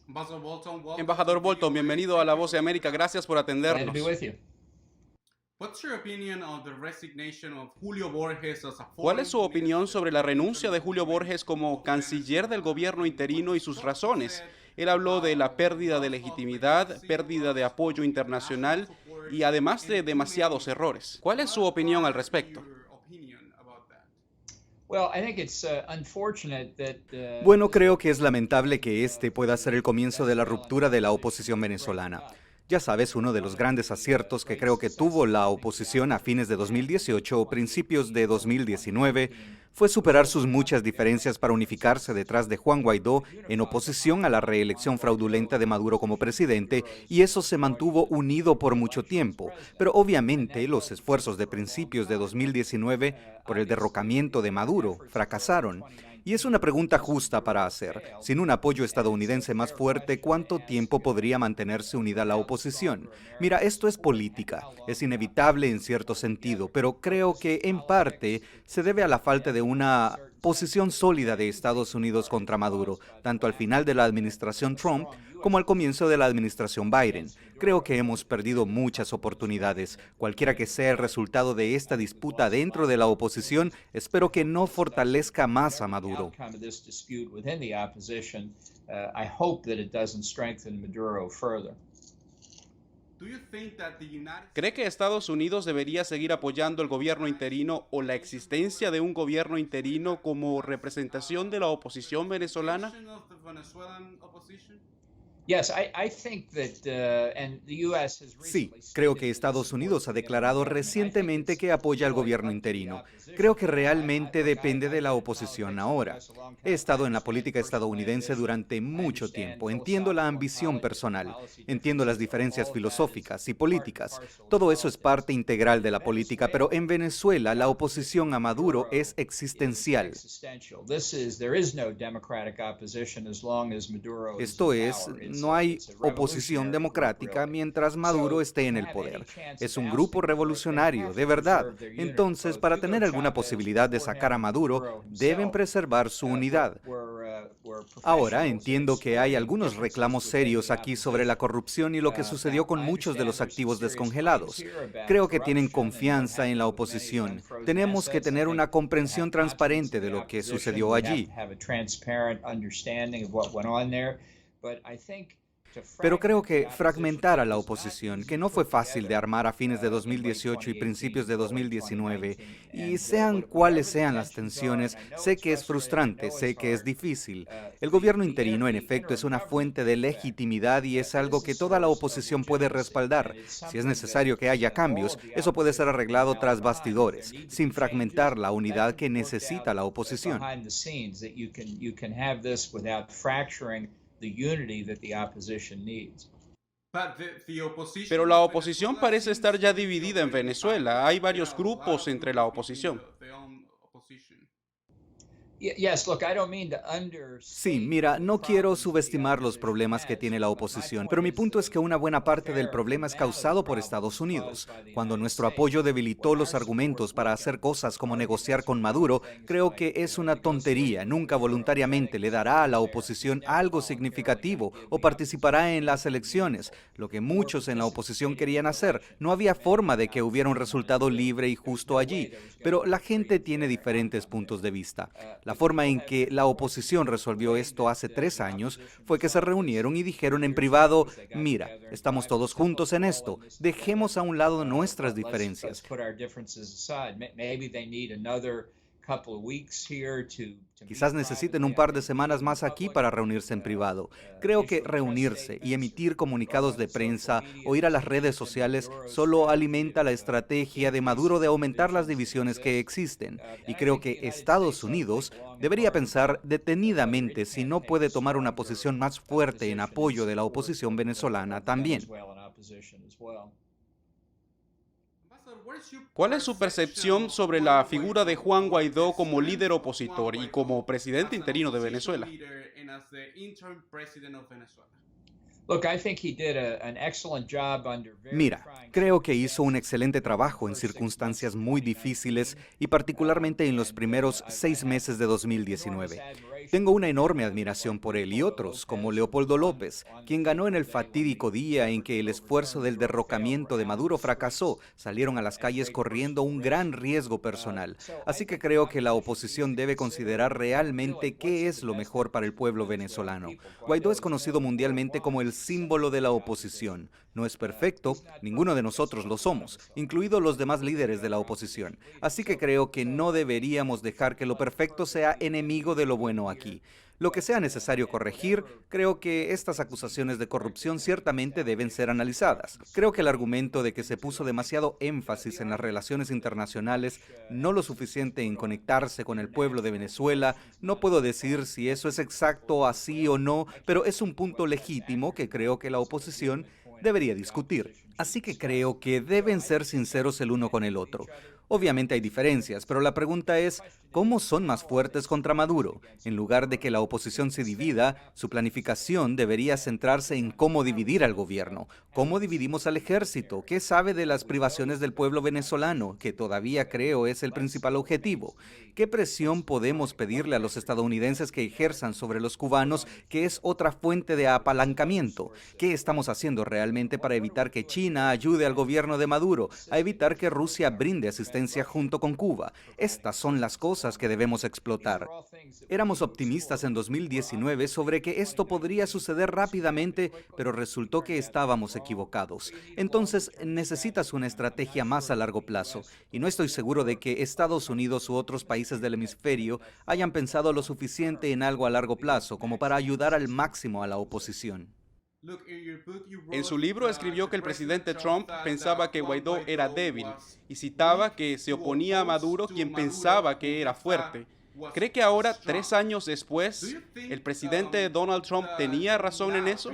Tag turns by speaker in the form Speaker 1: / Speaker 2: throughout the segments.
Speaker 1: Embajador Bolton, bienvenido a La Voz de América. Gracias por
Speaker 2: Glad to
Speaker 1: atendernos.
Speaker 2: be with you.
Speaker 1: ¿Cuál es su opinión sobre la renuncia de Julio Borges como canciller del gobierno interino y sus razones? Él habló de la pérdida de legitimidad, pérdida de apoyo internacional y además de demasiados errores. ¿Cuál es su opinión al respecto?
Speaker 2: Well, I think it's unfortunate that
Speaker 3: Bueno, creo que es lamentable que este pueda ser el comienzo de la ruptura de la oposición venezolana. Ya sabes, uno de los grandes aciertos que creo que tuvo la oposición a fines de 2018 o principios de 2019 fue superar sus muchas diferencias para unificarse detrás de Juan Guaidó en oposición a la reelección fraudulenta de Maduro como presidente, y eso se mantuvo unido por mucho tiempo. Pero obviamente los esfuerzos de principios de 2019 por el derrocamiento de Maduro fracasaron. Y es una pregunta justa para hacer. Sin un apoyo estadounidense más fuerte, ¿cuánto tiempo podría mantenerse unida la oposición? Mira, esto es política. Es inevitable en cierto sentido, pero creo que en parte se debe a la falta de una posición sólida de Estados Unidos contra Maduro, tanto al final de la administración Trump como al comienzo de la administración Biden. Creo que hemos perdido muchas oportunidades. Cualquiera que sea el resultado de esta disputa dentro de la oposición, espero que no fortalezca más a Maduro.
Speaker 2: outcome of this dispute within the opposition, I hope that it doesn't strengthen Maduro further.
Speaker 1: ¿Cree que Estados Unidos debería seguir apoyando el gobierno interino o la existencia de un gobierno interino como representación de la oposición venezolana?
Speaker 2: Yes, I think that and the U.S. has
Speaker 3: Sí,
Speaker 2: recently
Speaker 3: creo
Speaker 2: stated
Speaker 3: que
Speaker 2: that
Speaker 3: Estados
Speaker 2: it
Speaker 3: Unidos ha
Speaker 2: supports the
Speaker 3: declarado
Speaker 2: government. I think
Speaker 3: recientemente
Speaker 2: it's
Speaker 3: que apoya al
Speaker 2: really
Speaker 3: gobierno
Speaker 2: up to the
Speaker 3: interino.
Speaker 2: opposition.
Speaker 3: Creo que
Speaker 2: Look,
Speaker 3: realmente depende de
Speaker 2: I've
Speaker 3: la
Speaker 2: been in
Speaker 3: oposición
Speaker 2: politics
Speaker 3: ahora.
Speaker 2: a long
Speaker 3: He
Speaker 2: time.
Speaker 3: estado
Speaker 2: I
Speaker 3: en la
Speaker 2: understand
Speaker 3: política
Speaker 2: firsthand
Speaker 3: estadounidense
Speaker 2: this.
Speaker 3: durante
Speaker 2: I
Speaker 3: mucho
Speaker 2: understand
Speaker 3: tiempo. Entiendo la
Speaker 2: philosophical and
Speaker 3: ambición
Speaker 2: policy
Speaker 3: personal,
Speaker 2: differences.
Speaker 3: entiendo las
Speaker 2: All
Speaker 3: diferencias
Speaker 2: of that is
Speaker 3: filosóficas y
Speaker 2: part and
Speaker 3: políticas.
Speaker 2: parcel of
Speaker 3: Todo eso es
Speaker 2: politics.
Speaker 3: parte integral de la
Speaker 2: In
Speaker 3: política, pero en Venezuela la
Speaker 2: the
Speaker 3: oposición a
Speaker 2: opposition to
Speaker 3: Maduro es
Speaker 2: Maduro is
Speaker 3: existencial.
Speaker 2: existential. There is no democratic opposition as long as Maduro is
Speaker 3: Esto
Speaker 2: in
Speaker 3: es,
Speaker 2: power.
Speaker 3: no hay
Speaker 2: It's a
Speaker 3: oposición
Speaker 2: revolutionary
Speaker 3: democrática
Speaker 2: group, really.
Speaker 3: mientras Maduro
Speaker 2: So,
Speaker 3: esté en
Speaker 2: to
Speaker 3: el
Speaker 2: have any
Speaker 3: poder.
Speaker 2: chance
Speaker 3: Es
Speaker 2: of
Speaker 3: un grupo
Speaker 2: ousting Maduro, they
Speaker 3: revolucionario,
Speaker 2: have
Speaker 3: de
Speaker 2: to
Speaker 3: verdad.
Speaker 2: preserve their unity.
Speaker 3: Entonces,
Speaker 2: Both
Speaker 3: para
Speaker 2: Hugo
Speaker 3: tener alguna
Speaker 2: Chavez
Speaker 3: posibilidad de
Speaker 2: before
Speaker 3: sacar a
Speaker 2: him and
Speaker 3: Maduro,
Speaker 2: Maduro
Speaker 3: deben
Speaker 2: himself
Speaker 3: preservar su unidad.
Speaker 2: were
Speaker 3: Ahora
Speaker 2: professionals in
Speaker 3: entiendo que hay
Speaker 2: exploiting
Speaker 3: algunos
Speaker 2: differences
Speaker 3: reclamos
Speaker 2: within
Speaker 3: serios
Speaker 2: the
Speaker 3: aquí sobre la
Speaker 2: opposition.
Speaker 3: corrupción y lo que sucedió
Speaker 2: Now,
Speaker 3: con
Speaker 2: I
Speaker 3: muchos de
Speaker 2: understand
Speaker 3: los
Speaker 2: there's some
Speaker 3: activos
Speaker 2: serious claims
Speaker 3: descongelados.
Speaker 2: here about
Speaker 3: Creo que tienen
Speaker 2: corruption and what
Speaker 3: confianza en la
Speaker 2: happened with many of the
Speaker 3: oposición.
Speaker 2: unfrozen
Speaker 3: Tenemos que
Speaker 2: assets. I
Speaker 3: tener
Speaker 2: think
Speaker 3: una
Speaker 2: to have
Speaker 3: comprensión
Speaker 2: confidence
Speaker 3: transparente
Speaker 2: in
Speaker 3: de
Speaker 2: the
Speaker 3: lo que
Speaker 2: opposition,
Speaker 3: sucedió
Speaker 2: we have
Speaker 3: allí.
Speaker 2: to have a transparent understanding of what went on there. But I think
Speaker 3: Pero creo que fragmentar a la oposición, que no fue fácil de armar a fines de 2018 y principios de 2019, y sean cuales sean las tensiones, sé que es frustrante, sé que es difícil. El gobierno interino, en efecto, es una fuente de legitimidad y es algo que toda la oposición puede respaldar. Si es necesario que haya cambios, eso puede ser arreglado tras bastidores, sin fragmentar la unidad que necesita la oposición.
Speaker 2: The unity that the opposition needs.
Speaker 1: Pero la oposición parece estar ya dividida en Venezuela. Hay varios grupos entre la oposición.
Speaker 2: Yes, look, I don't mean to
Speaker 3: Sí, mira, no quiero subestimar los problemas que tiene la oposición, pero mi punto es que una buena parte del problema es causado por Estados Unidos. Cuando nuestro apoyo debilitó los argumentos para hacer cosas como negociar con Maduro, creo que es una tontería. Nunca voluntariamente le dará a la oposición algo significativo o participará en las elecciones, lo que muchos en la oposición querían hacer. No había forma de que hubiera un resultado libre y justo allí, pero la gente tiene diferentes puntos de vista. La forma en que la oposición resolvió esto hace 3 años fue que se reunieron y dijeron en privado: mira, estamos todos juntos en esto, dejemos a un lado nuestras diferencias. Quizás necesiten un par de semanas más aquí para reunirse en privado. Creo que reunirse y emitir comunicados de prensa o ir a las redes sociales solo alimenta la estrategia de Maduro de aumentar las divisiones que existen. Y creo que Estados Unidos debería pensar detenidamente si no puede tomar una posición más fuerte en apoyo de la oposición venezolana también.
Speaker 1: ¿Cuál es su percepción sobre la figura de Juan Guaidó como líder opositor y como presidente interino de Venezuela?
Speaker 2: Look, I think he did an excellent job under very
Speaker 3: Mira,
Speaker 2: trying
Speaker 3: creo que hizo un excelente trabajo en circunstancias muy difíciles y particularmente en los primeros 6 meses de 2019. Tengo una enorme admiración por él y otros, como Leopoldo López, quien ganó en el fatídico día en que el esfuerzo del derrocamiento de Maduro fracasó. Salieron a las calles corriendo un gran riesgo personal. Así que creo que la oposición debe considerar realmente qué es lo mejor para el pueblo venezolano. Guaidó es conocido mundialmente como el símbolo de la oposición. No es perfecto, ninguno de nosotros lo somos, incluidos los demás líderes de la oposición. Así que creo que no deberíamos dejar que lo perfecto sea enemigo de lo bueno aquí. Lo que sea necesario corregir, creo que estas acusaciones de corrupción ciertamente deben ser analizadas. Creo que el argumento de que se puso demasiado énfasis en las relaciones internacionales, no lo suficiente en conectarse con el pueblo de Venezuela, no puedo decir si eso es exacto así o no, pero es un punto legítimo que creo que la oposición debería discutir. Así que creo que deben ser sinceros el uno con el otro. Obviamente hay diferencias, pero la pregunta es, ¿cómo son más fuertes contra Maduro? En lugar de que la oposición se divida, su planificación debería centrarse en cómo dividir al gobierno. ¿Cómo dividimos al ejército? ¿Qué sabe de las privaciones del pueblo venezolano? Que todavía creo es el principal objetivo. ¿Qué presión podemos pedirle a los estadounidenses que ejerzan sobre los cubanos, que es otra fuente de apalancamiento? ¿Qué estamos haciendo realmente para evitar que China ayude al gobierno de Maduro, a evitar que Rusia brinde asistencia junto con Cuba? Estas son las cosas que debemos explotar. Éramos optimistas en 2019 sobre que esto podría suceder rápidamente, pero resultó que estábamos equivocados. Entonces, necesitas una estrategia más a largo plazo, y no estoy seguro de que Estados Unidos u otros países del hemisferio hayan pensado lo suficiente en algo a largo plazo como para ayudar al máximo a la oposición.
Speaker 1: En su libro escribió que el presidente Trump pensaba que Guaidó era débil y citaba que se oponía a Maduro quien pensaba que era fuerte. ¿Cree que ahora, 3 años después, el presidente Donald Trump tenía razón en eso?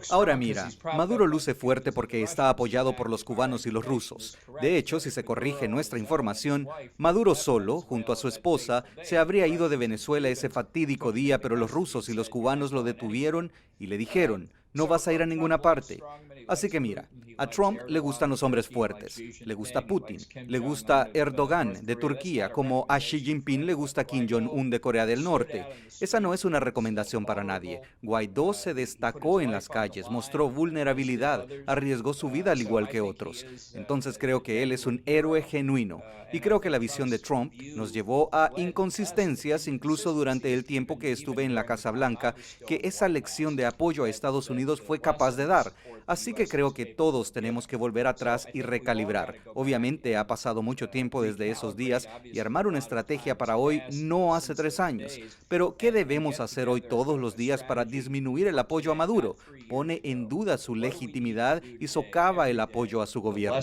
Speaker 3: Ahora mira, Maduro luce fuerte porque está apoyado por los cubanos y los rusos. De hecho, si se corrige nuestra información, Maduro solo, junto a su esposa, se habría ido de Venezuela ese fatídico día, pero los rusos y los cubanos lo detuvieron y le dijeron, no vas a ir a ninguna parte. Así que mira, a Trump le gustan los hombres fuertes, le gusta Putin, le gusta Erdogan de Turquía, como a Xi Jinping le gusta Kim Jong-un de Corea del Norte. Esa no es una recomendación para nadie. Guaidó se destacó en las calles, mostró vulnerabilidad, arriesgó su vida al igual que otros. Entonces creo que él es un héroe genuino. Y creo que la visión de Trump nos llevó a inconsistencias incluso durante el tiempo que estuve en la Casa Blanca, que esa lección de apoyo a Estados Unidos fue capaz de dar. Así que creo que todos tenemos que volver atrás y recalibrar. Obviamente ha pasado mucho tiempo desde esos días y armar una estrategia para hoy no hace 3 años. Pero ¿qué debemos hacer hoy todos los días para disminuir el apoyo a Maduro? Pone en duda su legitimidad y socava el apoyo a su gobierno.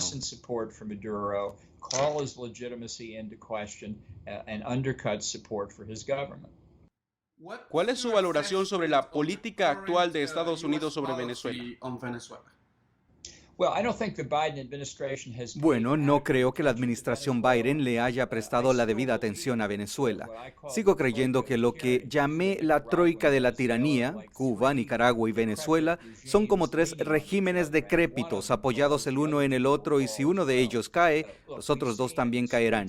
Speaker 2: Call his legitimacy into question and undercut support for his government.
Speaker 1: ¿Cuál es su valoración sobre la política actual de Estados Unidos sobre Venezuela?
Speaker 3: Bueno, no creo que la administración Biden le haya prestado la debida atención a Venezuela. Sigo creyendo que lo que llamé la troika de la tiranía, Cuba, Nicaragua y Venezuela, son como 3 regímenes decrépitos apoyados el uno en el otro y si uno de ellos cae, los otros 2 también caerán.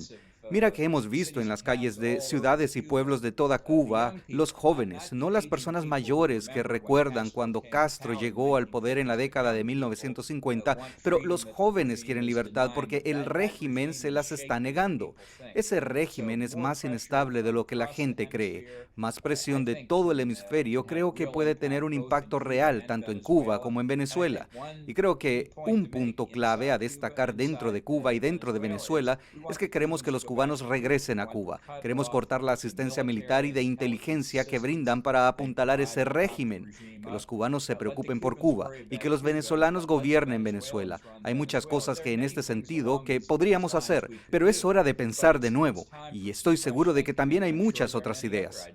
Speaker 3: Mira que hemos visto en las calles de ciudades y pueblos de toda Cuba, los jóvenes, no las personas mayores que recuerdan cuando Castro llegó al poder en la década de 1950, pero los jóvenes quieren libertad porque el régimen se las está negando. Ese régimen es más inestable de lo que la gente cree. Más presión de todo el hemisferio creo que puede tener un impacto real tanto en Cuba como en Venezuela. Y creo que un punto clave a destacar dentro de Cuba y dentro de Venezuela es que queremos que los cubanos regresen a Cuba. Queremos cortar la asistencia militar y de inteligencia que brindan para apuntalar ese régimen. Que los cubanos se preocupen por Cuba y que los venezolanos gobiernen Venezuela. Hay muchas cosas que en este sentido que podríamos hacer, pero es hora de pensar de nuevo. Y estoy seguro de que también hay muchas otras ideas.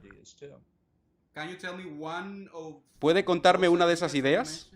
Speaker 1: ¿Puede contarme una de esas ideas?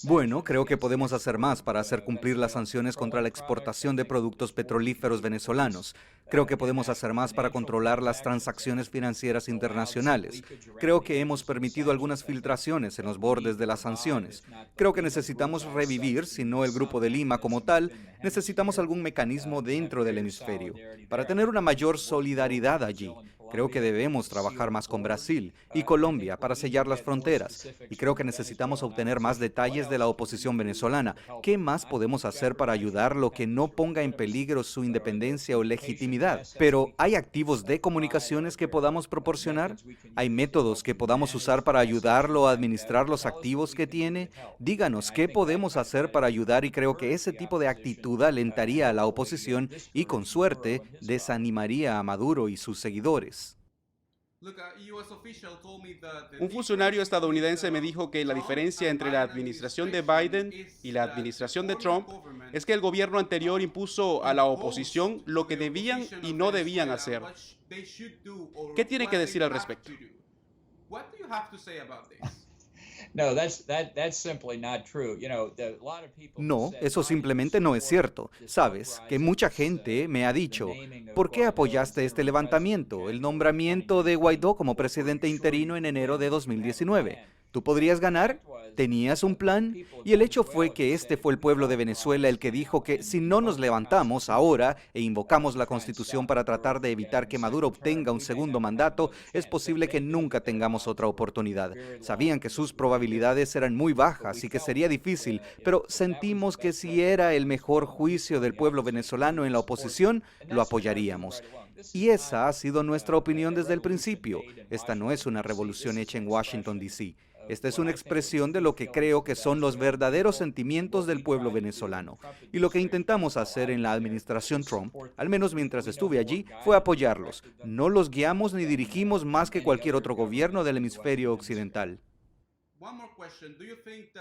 Speaker 3: Bueno, creo que podemos hacer más para hacer cumplir las sanciones contra la exportación de productos petrolíferos venezolanos. Creo que podemos hacer más para controlar las transacciones financieras internacionales. Creo que hemos permitido algunas filtraciones en los bordes de las sanciones. Creo que necesitamos revivir, si no el Grupo de Lima como tal, necesitamos algún mecanismo dentro del hemisferio para tener una mayor solidaridad allí. Creo que debemos trabajar más con Brasil y Colombia para sellar las fronteras. Y creo que necesitamos obtener más detalles de la oposición venezolana. ¿Qué más podemos hacer para ayudarlo que no ponga en peligro su independencia o legitimidad? Pero, ¿hay activos de comunicaciones que podamos proporcionar? ¿Hay métodos que podamos usar para ayudarlo a administrar los activos que tiene? Díganos, ¿qué podemos hacer para ayudar? Y creo que ese tipo de actitud alentaría a la oposición y, con suerte, desanimaría a Maduro y sus seguidores.
Speaker 1: Un funcionario estadounidense me dijo que la diferencia entre la administración de Biden y la administración de Trump es que el gobierno anterior impuso a la oposición lo que debían y no debían hacer. ¿Qué tiene que decir al respecto?
Speaker 3: No, eso simplemente no es cierto. Sabes, que mucha gente me ha dicho, ¿por qué apoyaste este levantamiento, el nombramiento de Guaidó como presidente interino en enero de 2019? ¿Tú podrías ganar? ¿Tenías un plan? Y el hecho fue que este fue el pueblo de Venezuela el que dijo que si no nos levantamos ahora e invocamos la Constitución para tratar de evitar que Maduro obtenga un segundo mandato, es posible que nunca tengamos otra oportunidad. Sabían que sus probabilidades eran muy bajas y que sería difícil, pero sentimos que si era el mejor juicio del pueblo venezolano en la oposición, lo apoyaríamos. Y esa ha sido nuestra opinión desde el principio. Esta no es una revolución hecha en Washington, D.C. Esta es una expresión de lo que creo que son los verdaderos sentimientos del pueblo venezolano. Y lo que intentamos hacer en la administración Trump, al menos mientras estuve allí, fue apoyarlos. No los guiamos ni dirigimos más que cualquier otro gobierno del hemisferio occidental.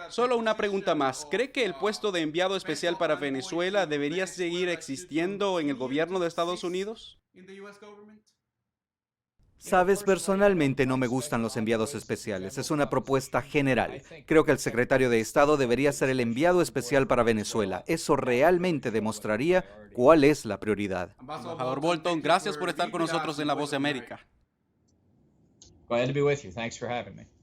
Speaker 1: Solo una pregunta más. ¿Cree que el puesto de enviado especial para Venezuela debería seguir existiendo en el gobierno de Estados Unidos?
Speaker 3: Sabes, personalmente no me gustan los enviados especiales. Es una propuesta general. Creo que el secretario de Estado debería ser el enviado especial para Venezuela. Eso realmente demostraría cuál es la prioridad.
Speaker 1: Embajador Bolton, gracias por estar con nosotros en La Voz de América.
Speaker 2: Glad to be with you. Thanks for having me.